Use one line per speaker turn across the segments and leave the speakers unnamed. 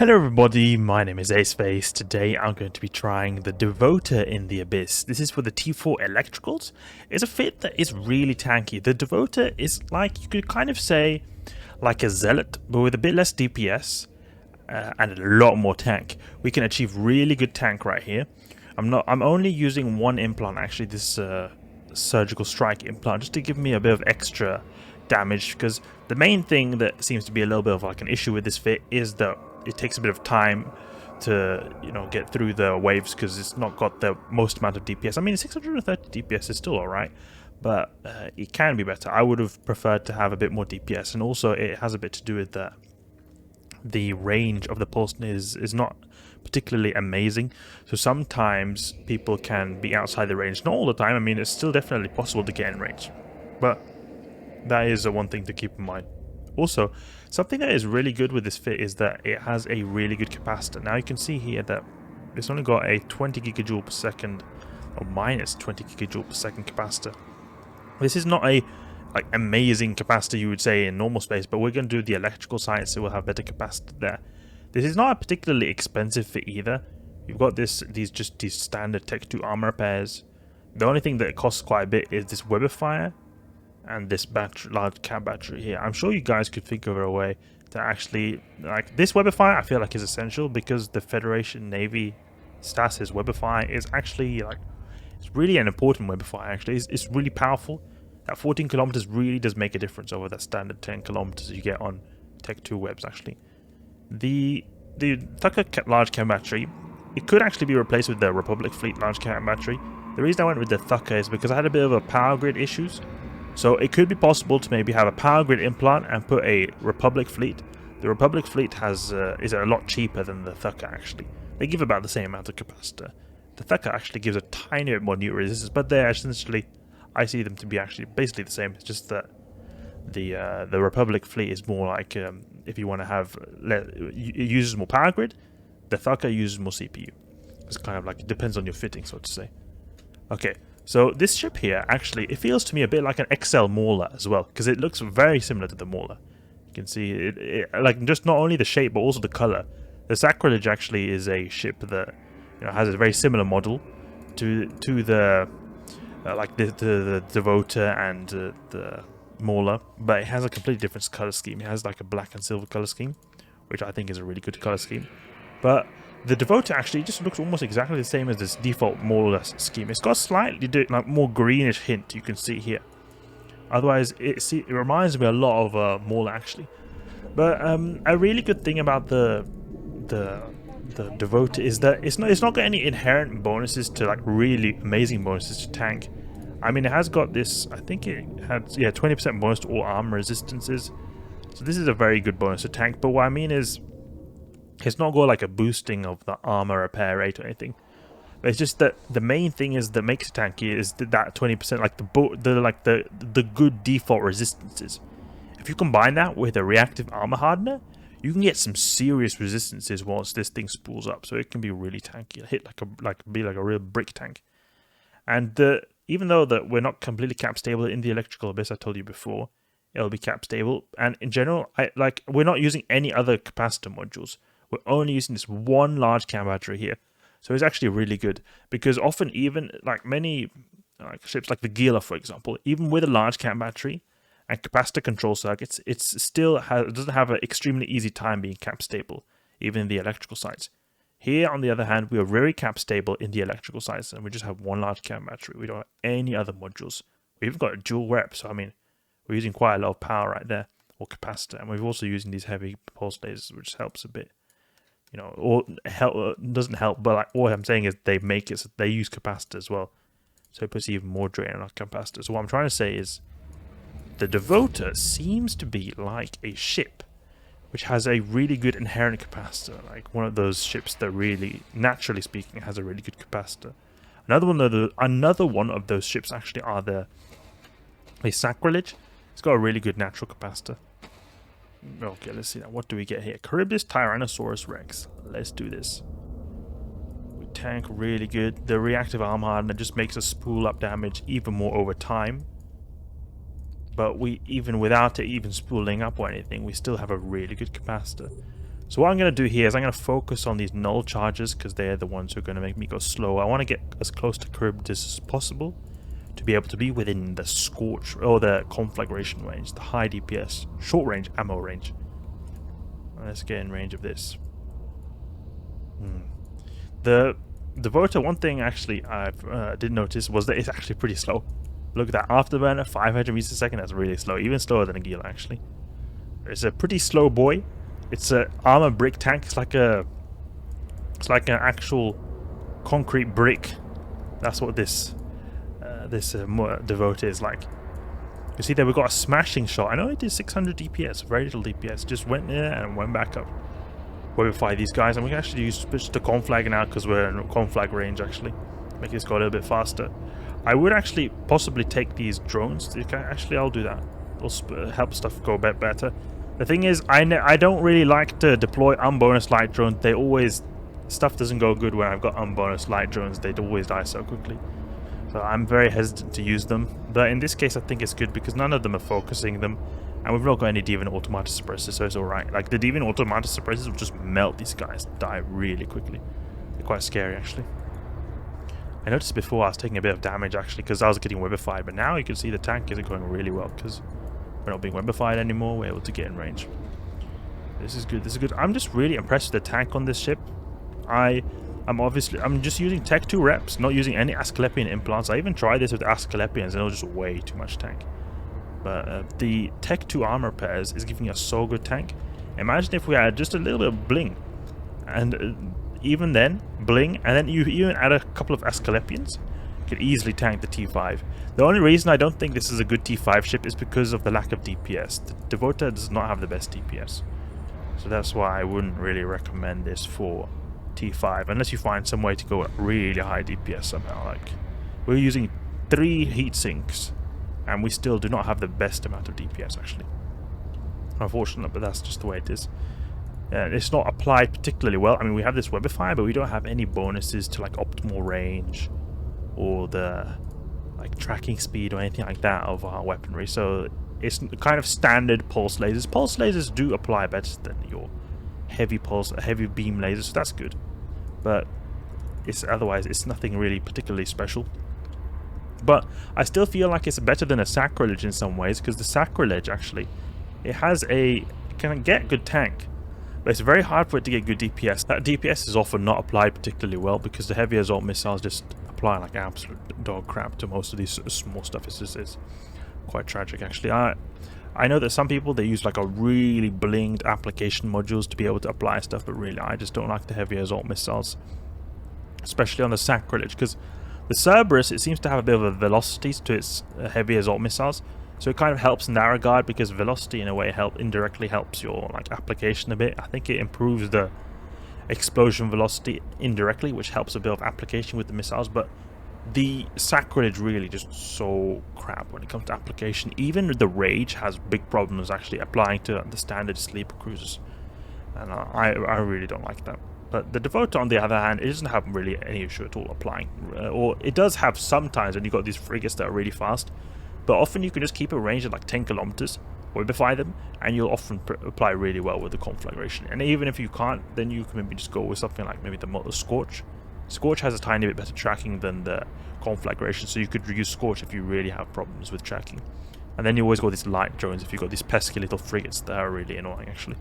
Hello everybody, my name is Aceface. Today I'm going to be trying the Devoter in the Abyss. This is for the T4 Electricals. It's a fit that is really tanky. The Devoter is like, you could kind of say, like a Zealot, but with a bit less DPS and a lot more tank. We can achieve really good tank right here. I'm only using one implant actually, this surgical strike implant, just to give me a bit of extra damage, because the main thing that seems to be a little bit of like an issue with this fit is that it takes a bit of time to, get through the waves, because it's not got the most amount of DPS. I mean, 630 DPS is still alright, but it can be better. I would have preferred to have a bit more DPS, and also it has a bit to do with that the range of the pulse is not particularly amazing, so sometimes people can be outside the range. Not all the time. I mean, it's still definitely possible to get in range, but that is one thing to keep in mind. Also, something that is really good with this fit is that it has a really good capacitor. Now you can see here that it's only got a 20 gigajoule per second, or minus 20 gigajoule per second capacitor. This is not a amazing capacitor you would say in normal space, but we're going to do the electrical side, so we'll have better capacitor there. This is not a particularly expensive fit either. You've got these standard Tech 2 armor repairs. The only thing that costs quite a bit is this Webifier and this battery, large cap battery here. I'm sure you guys could think of a way to actually, like this Webifier I feel like is essential, because the Federation Navy Stasis Webifier is actually it's really an important Webifier actually. It's really powerful. That 14 kilometers really does make a difference over that standard 10 kilometers you get on Tech 2 webs actually. The Thukker large cap battery, it could actually be replaced with the Republic Fleet large cap battery. The reason I went with the Thukker is because I had a bit of a power grid issues. So it could be possible to maybe have a power grid implant and put a Republic Fleet. The Republic Fleet is a lot cheaper than the Thukker actually. They give about the same amount of capacitor. The Thukker actually gives a tiny bit more new resistance, but they're essentially, I see them to be actually basically the same. It's just that the Republic Fleet is more like, if you want to have, it uses more power grid. The Thukker uses more CPU. It's kind of like, it depends on your fitting, so to say. Okay. So this ship here, actually, it feels to me a bit like an XL Mauler as well, because it looks very similar to the Mauler. You can see it like just not only the shape but also the color. The Sacrilege actually is a ship that has a very similar model to the the Devotor and the Mauler, but it has a completely different color scheme. It has like a black and silver color scheme, which I think is a really good color scheme. But the Devotor actually just looks almost exactly the same as this default Mauler scheme. It's got a slightly more greenish hint you can see here. Otherwise, it reminds me a lot of Mauler actually. But a really good thing about the Devotor is that it's not got any inherent bonuses to really amazing bonuses to tank. I mean, it has got this. I think it had 20% bonus to all armor resistances. So this is a very good bonus to tank. But what I mean is, it's not got a boosting of the armor repair rate or anything. But it's just that the main thing is that makes it tanky is that 20%, the good default resistances. If you combine that with a reactive armor hardener, you can get some serious resistances once this thing spools up. So it can be really tanky. It'll hit be like a real brick tank. And even though that we're not completely cap stable in the electrical abyss, I told you before, it'll be cap stable. And in general, we're not using any other capacitor modules. We're only using this one large cap battery here. So it's actually really good, because often even many ships like the Gila, for example, even with a large cap battery and capacitor control circuits, it doesn't have an extremely easy time being cap stable, even in the electrical sites. Here, on the other hand, we are very cap stable in the electrical sites, and we just have one large cap battery. We don't have any other modules. We've got a dual rep, so I mean, we're using quite a lot of power right there, or capacitor, and we're also using these heavy pulse lasers, which helps a bit. Or doesn't help, but all I'm saying is they make it so they use capacitor as well, so it puts even more drain on our capacitor. So what I'm trying to say is, the Devotor seems to be like a ship which has a really good inherent capacitor, like one of those ships that really, naturally speaking, has a really good capacitor. Another one of those ships actually are the Sacrilege. It's got a really good natural capacitor. Okay, let's see now. What do we get here? Charybdis Tyrannosaurus Rex. Let's do this. We tank really good. The reactive armor hardener just makes us spool up damage even more over time. But even without it even spooling up or anything, we still have a really good capacitor. So what I'm going to do here is I'm going to focus on these null charges because they're the ones who are going to make me go slow. I want to get as close to Charybdis as possible to be able to be within the Scorch or the Conflagration range, the high DPS, short range ammo range. Let's get in range of this. The Devoter, one thing actually I did notice was that it's actually pretty slow. Look at that, Afterburner, 500 meters a second, that's really slow, even slower than a Gila actually. It's a pretty slow boy. It's an armor brick tank. It's like an actual concrete brick. That's what this Devoter is like. You see there we've got a smashing shot. I know it did 600 DPS, very little DPS. Just went there and went back up. Webify these guys, and we can actually use switch to conflag now because we're in conflag range actually. Make this go a little bit faster. I would actually possibly take these drones. Actually, I'll do that. It'll help stuff go a bit better. The thing is, I don't really like to deploy unbonus light drones. They always... Stuff doesn't go good when I've got unbonus light drones. They'd always die so quickly. So I'm very hesitant to use them. But in this case, I think it's good because none of them are focusing them. And we've not got any Deviant Automata Suppressors, so it's alright. Like, the Deviant Automata Suppressors will just melt these guys. Die really quickly. They're quite scary, actually. I noticed before I was taking a bit of damage, actually, because I was getting webified. But now you can see the tank isn't going really well because... we're not being webified anymore, we're able to get in range. This is good, this is good. I'm just really impressed with the tank on this ship. I'm just using Tech 2 reps, not using any Asclepian implants. I even tried this with Asclepians and it was just way too much tank. But the Tech 2 armor pairs is giving us so good tank. Imagine if we had just a little bit of bling. And even then, bling, and then you even add a couple of Asclepians. Could easily tank the T5. The only reason I don't think this is a good T5 ship is because of the lack of DPS. The Devoter does not have the best DPS. So that's why I wouldn't really recommend this for T5 unless you find some way to go at really high DPS somehow. Like, we're using 3 heat sinks and we still do not have the best amount of DPS actually. Unfortunate, but that's just the way it is. It's not applied particularly well. I mean, we have this Webifier, but we don't have any bonuses to like optimal range or the like tracking speed or anything like that of our weaponry. So it's kind of standard pulse lasers. Pulse lasers do apply better than your heavy beam lasers, so that's good. But it's otherwise it's nothing really particularly special. But I still feel like it's better than a Sacrilege in some ways, because the Sacrilege actually it can get good tank, but it's very hard for it to get good DPS. That DPS is often not applied particularly well because the heavy assault missiles just apply like absolute dog crap to most of these small stuff. It's quite tragic actually. I know that some people, they use like a really blinged application modules to be able to apply stuff, but really I just don't like the heavy assault missiles, especially on the Sacrilege, because the Cerberus, it seems to have a bit of a velocity to its heavy assault missiles, so it kind of helps in that regard because velocity in a way indirectly helps your like application a bit. I think it improves the explosion velocity indirectly, which helps a bit of application with the missiles, but the Sacrilege really just so crap when it comes to application. Even the Rage has big problems actually applying to the standard sleeper cruisers, and I really don't like that. But the Devoter, on the other hand, it doesn't have really any issue at all applying, or it does have sometimes when you got these frigates that are really fast, but often you can just keep a range of like 10 kilometers, webify them, and you'll often apply really well with the Conflagration. And even if you can't, then you can maybe just go with something like maybe the Scorch. Scorch has a tiny bit better tracking than the Conflagration, so you could use Scorch if you really have problems with tracking. And then you always got these light drones if you've got these pesky little frigates that are really annoying actually.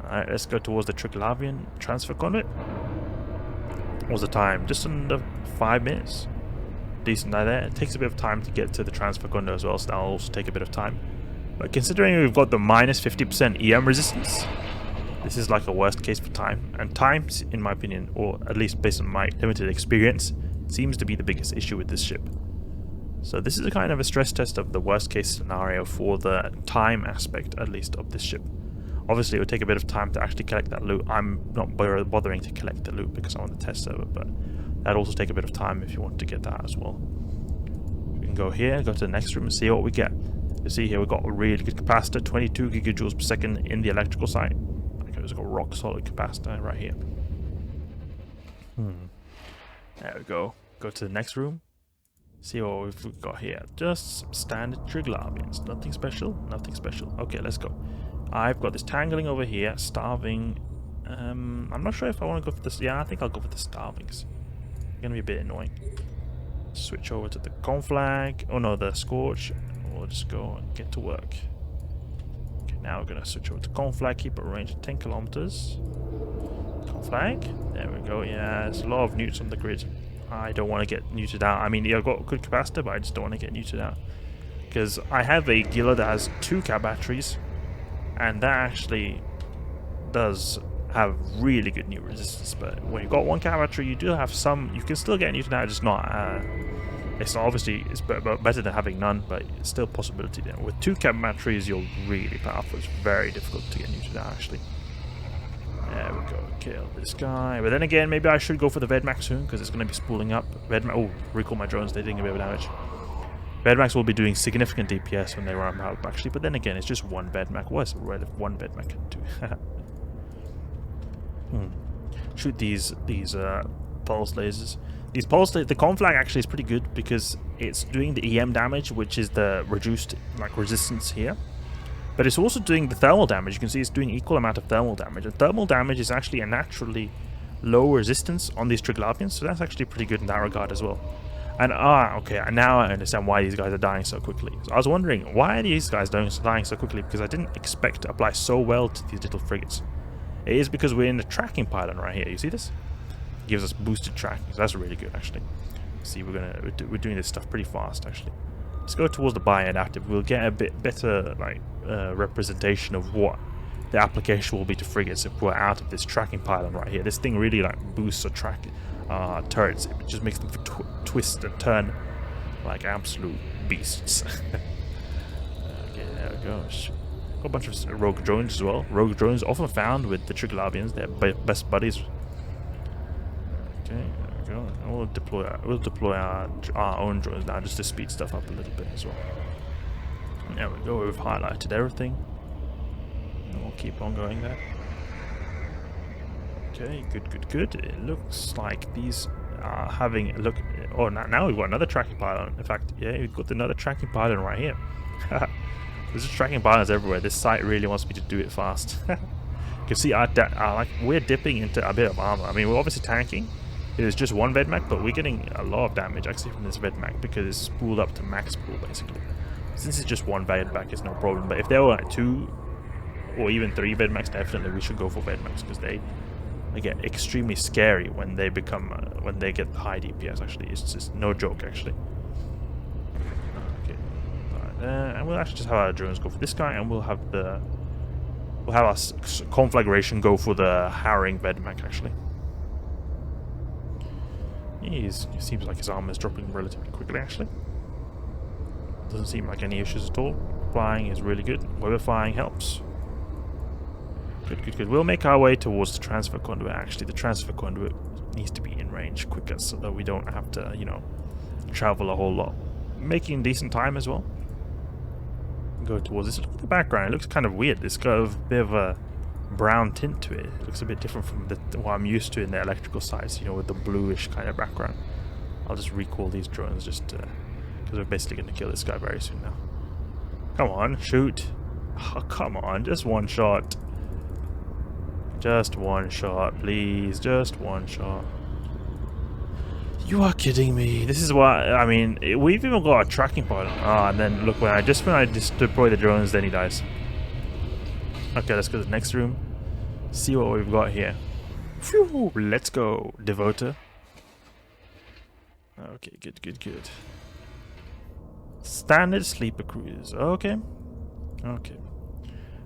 Alright, let's go towards the Triglavian transfer conduit. What's the time? Just under 5 minutes. Decent there. It takes a bit of time to get to the transfer conduit as well, so that'll also take a bit of time. But considering we've got the minus 50% EM resistance, this is like a worst case for time. And time, in my opinion, or at least based on my limited experience, seems to be the biggest issue with this ship. So this is a kind of a stress test of the worst case scenario for the time aspect, at least, of this ship. Obviously, it would take a bit of time to actually collect that loot. I'm not bothering to collect the loot because I'm on the test server, but that'd also take a bit of time if you want to get that as well. We can go here, go to the next room and see what we get. You see here we've got a really good capacitor, 22 gigajoules per second in the electrical side. Okay, we've got a rock solid capacitor right here. There we go. Go to the next room. See what we've got here. Just some standard Triglavians. Nothing special, nothing special. Okay, let's go. I've got this tangling over here, starving. I'm not sure if I want to go for this. Yeah, I think I'll go for the starvings. Gonna be a bit annoying. Switch over to the conflag. Oh no, the Scorch. We'll just go and get to work. Okay, now we're gonna switch over to conflag. Keep a range of 10 kilometers. Conflag. There we go. Yeah, there's a lot of newts on the grid. I don't want to get neutered out. I mean, yeah, I've got good capacitor, but I just don't want to get neutered out because I have a Gila that has 2 cat batteries, and that actually does have really good new resistance. But when you've got 1 cat battery, you do have some. You can still get neutered out, just not. It's obviously better than having none, but it's still a possibility there. With 2 cat batteries, you're really powerful. It's very difficult to get neutered out actually. There we go. Kill this guy. But then again, maybe I should go for the Vedmax soon because it's going to be spooling up. Oh, recall my drones. They're doing a bit of damage. Vedmax will be doing significant DPS when they run out actually. But then again, it's just 1 Vedmax. What is one Vedmax can do? Shoot these pulse lasers. These pulse the conflag actually is pretty good because it's doing the EM damage, which is the reduced like resistance here. But it's also doing the thermal damage. You can see it's doing equal amount of thermal damage. And thermal damage is actually a naturally low resistance on these Triglavians, so that's actually pretty good in that regard as well. And okay, now I understand why these guys are dying so quickly. So I was wondering, why are these guys dying so quickly? Because I didn't expect to apply so well to these little frigates. It is because we're in the tracking pylon right here. You see this? It gives us boosted tracking, so that's really good actually. See, we're doing this stuff pretty fast actually. Let's go towards the bioadaptive. We'll get a bit better like representation of what the application will be to frigates if we're out of this tracking pylon right here. This thing really like boosts or track turrets. It just makes them twist and turn like absolute beasts. Okay, there we go. Got a bunch of rogue drones as well. Rogue drones often found with the Triglavians. They're best buddies. Okay, there we go. And we'll deploy our own drones now just to speed stuff up a little bit as well. There we go. We've highlighted everything. And we'll keep on going there. Okay, good. It looks like these are having a look. Oh, now we've got another tracking pylon. In fact, yeah, we've got another tracking pylon right here. There's just tracking pylons everywhere. This site really wants me to do it fast. You can see like we're dipping into a bit of armor. I mean, we're obviously tanking. It is just 1 Vedmac, but we're getting a lot of damage actually from this Vedmac because it's spooled up to max spool basically. Since it's just 1 Vedmac, it's no problem. But if there were like 2 or even 3 Vedmacs, definitely we should go for Vedmacs because they get extremely scary when they become when they get high DPS. Actually, it's just no joke actually. Okay, and we'll actually just have our drones go for this guy, and we'll have our conflagration go for the harrowing Vedmac actually. It seems like his armor is dropping relatively quickly actually. Doesn't seem like any issues at all. Flying is really good. Webifying helps. Good. We'll make our way towards the transfer conduit. Actually, the transfer conduit needs to be in range quicker so that we don't have to, you know, travel a whole lot. Making decent time as well. Go towards this. Look at the background. It looks kind of weird. It's got a bit of a brown tint to it. It looks a bit different from what I'm used to in the electrical sites, you know, with the bluish kind of background. I'll just recall these drones just because we're basically going to kill this guy very soon now. Come on, shoot. Oh, come on, just 1 shot. Just 1 shot, please. Just 1 shot. You are kidding me. This is what I mean. We've even got a tracking pod. And then look, when I just deploy the drones, then he dies. Okay, let's go to the next room. See what we've got here. Phew, let's go, Devoter. Okay, good. Standard sleeper cruise. Okay.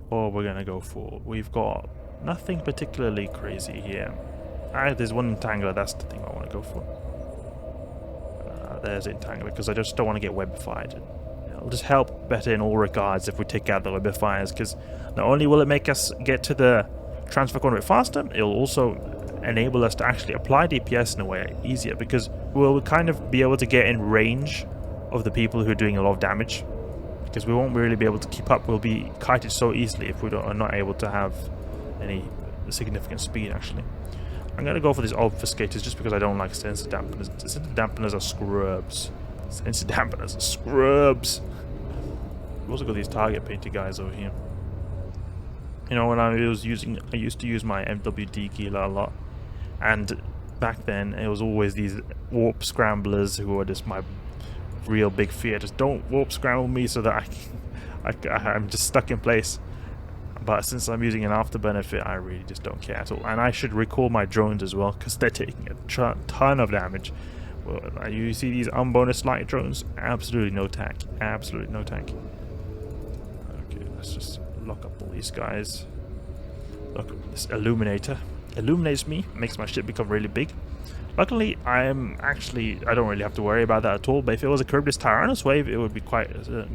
What we're gonna go for? We've got nothing particularly crazy here. There's 1 entangler. That's the thing I want to go for. There's entangler because I just don't want to get webified. It'll just help better in all regards if we take out the webifiers, because not only will it make us get to the transfer conduit faster, it'll also enable us to actually apply DPS in a way easier, because we'll kind of be able to get in range of the people who are doing a lot of damage, because we won't really be able to keep up. We'll be kited so easily if we are not able to have any significant speed actually. I'm going to go for these obfuscators just because I don't like sensor dampeners. Sensor dampeners are scrubs. Sensor dampeners are scrubs. We've also got these target painted guys over here. You know, when I used to use my MWD Gila a lot, and back then it was always these warp scramblers who were just my real big fear. Just don't warp scramble me so that I'm just stuck in place. But since I'm using an Afterburner fit, I really just don't care at all. And I should recall my drones as well, because they're taking a ton of damage. Well, you see these unbonus light drones? Absolutely no tank. Absolutely no tank. Okay, let's just lock up all these guys. Look, this Illuminator illuminates me, makes my ship become really big. Luckily, I don't really have to worry about that at all, but if it was a Kerberos Tyrannus wave, it would be quite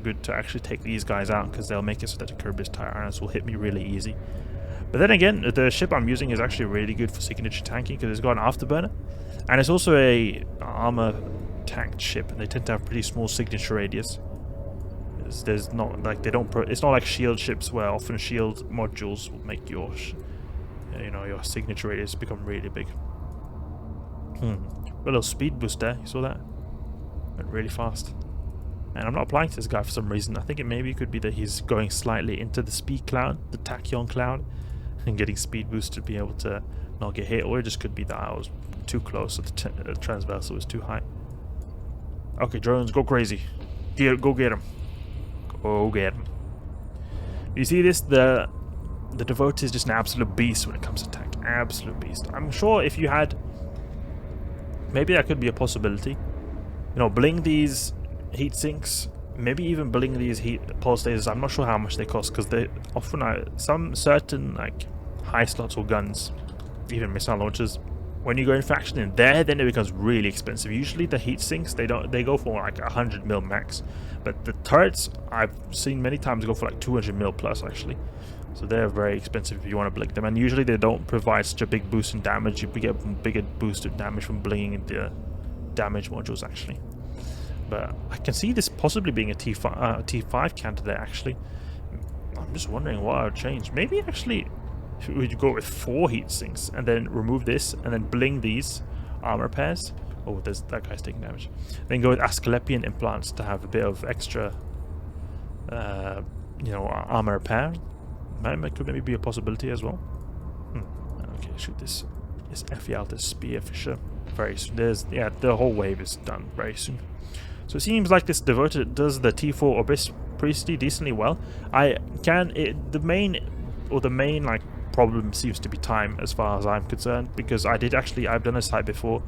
good to actually take these guys out, because they'll make it so that a Kerberos Tyrannus will hit me really easy. But then again, the ship I'm using is actually really good for signature tanking, because it's got an Afterburner, and it's also a armor tanked ship, and they tend to have pretty small signature radius. There's not like it's not like shield ships where often shield modules will make your your signature radius become really big. A little speed boost there, you saw that? Went really fast. And I'm not applying to this guy for some reason. I think it maybe could be that he's going slightly into the speed cloud, the tachyon cloud, and getting speed boost to be able to not get hit, or it just could be that I was too close, so the transversal was too high. Okay, drones, go crazy. Go get him. Go get him. You see this? The Devoter is just an absolute beast when it comes to tank. Absolute beast. I'm sure if you had... Maybe that could be a possibility. You know, bling these heat sinks, maybe even bling these pulse lasers. I'm not sure how much they cost, because they often are some certain like high slots or guns, even missile launchers. When you go in faction in there, then it becomes really expensive. Usually the heat sinks they go for like 100 mil max, but the turrets I've seen many times go for like 200 mil plus actually. So they're very expensive if you want to blink them, and usually they don't provide such a big boost in damage. You get a bigger boost of damage from blinging the damage modules actually. But I can see this possibly being a T5 candidate actually. I'm just wondering what I would change. Maybe actually would you go with 4 heat sinks and then remove this and then bling these armor pairs. Oh, that guy's taking damage. Then go with Asclepian implants to have a bit of extra armor repair. That could maybe be a possibility as well. Okay, shoot this Ephialtes spear for sure. Very soon. The whole wave is done very soon. So it seems like this Devoter does the T4 Abyss pretty decently well. The main like problem seems to be time as far as I'm concerned, because I've done a site before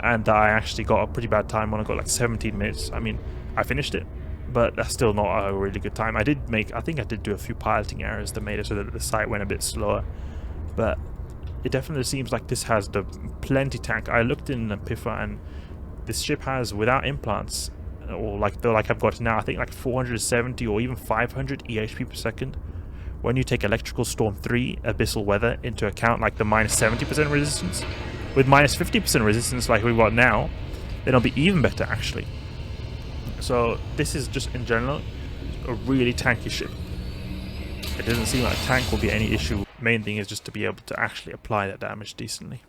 and I actually got a pretty bad time when I got like 17 minutes. I mean, I finished it, but that's still not a really good time. I think I did do a few piloting errors that made it so that the site went a bit slower, but it definitely seems like this has the plenty tank. I looked in Pifa and this ship has, without implants, or like I've got now, I think like 470 or even 500 EHP per second. When you take Electrical Storm 3 Abyssal Weather into account, like the minus 70% resistance, with minus 50% resistance like we've got now, then it'll be even better actually. So this is just in general a really tanky ship. It doesn't seem like tank will be any issue. Main thing is just to be able to actually apply that damage decently.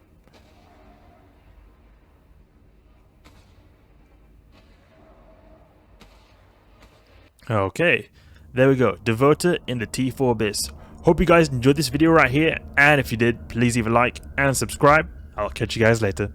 Okay, there we go. Devoter in the T4 Abyss. Hope you guys enjoyed this video right here, and if you did, please leave a like and subscribe. I'll catch you guys later.